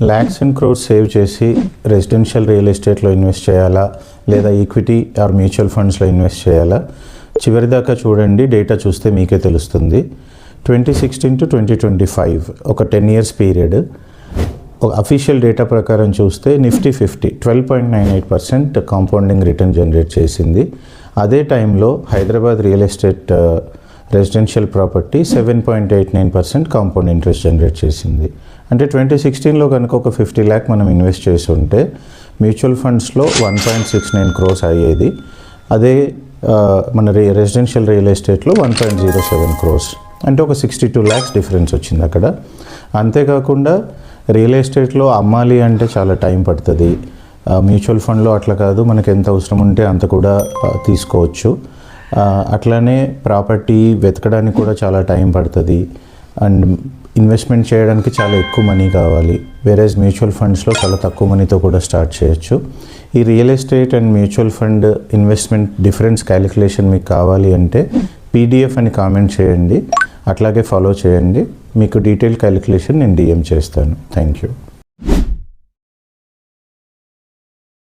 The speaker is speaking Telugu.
ల్యాక్స్ అండ్ క్రోర్స్ సేవ్ చేసి రెసిడెన్షియల్ రియల్ ఎస్టేట్లో ఇన్వెస్ట్ చేయాలా లేదా ఈక్విటీ ఆర్ మ్యూచువల్ ఫండ్స్లో ఇన్వెస్ట్ చేయాలా? చివరిదాకా చూడండి, డేటా చూస్తే మీకే తెలుస్తుంది. 2016 to 2025 ఒక 10 years పీరియడ్ అఫీషియల్ డేటా ప్రకారం చూస్తే నిఫ్టీ 50 12.98% కాంపౌండింగ్ రిటర్న్ జనరేట్ చేసింది. అదే టైంలో Hyderabad real estate residential property 7.89% compound interest generate చేసింది. అంటే 2016లో కనుక ఒక 50 lakh మనం ఇన్వెస్ట్ చేసి ఉంటే మ్యూచువల్ ఫండ్స్లో 1.69 crores అయ్యేది. అదే మన రెసిడెన్షియల్ రియల్ ఎస్టేట్లో 1.07 crores, అంటే ఒక 62 lakhs డిఫరెన్స్ వచ్చింది అక్కడ. అంతేకాకుండా రియల్ ఎస్టేట్లో అమ్మాలి అంటే చాలా టైం పడుతుంది. మ్యూచువల్ ఫండ్లో అట్లా కాదు, మనకి ఎంత అవసరం ఉంటే అంత కూడా తీసుకోవచ్చు. అట్లానే ప్రాపర్టీ వెతకడానికి కూడా చాలా టైం పడుతుంది అండ్ ఇన్వెస్ట్మెంట్ చేయడానికి చాలా ఎక్కువ మనీ కావాలి. వేరేజ్ మ్యూచువల్ ఫండ్స్లో చాలా తక్కువ మనీతో కూడా స్టార్ట్ చేయొచ్చు. ఈ real estate and mutual fund investment difference calculation మీకు కావాలి అంటే పీడిఎఫ్ అని కామెంట్ చేయండి, అట్లాగే ఫాలో చేయండి. మీకు డీటెయిల్ క్యాలిక్యులేషన్ నేను డిఎం చేస్తాను. Thank you.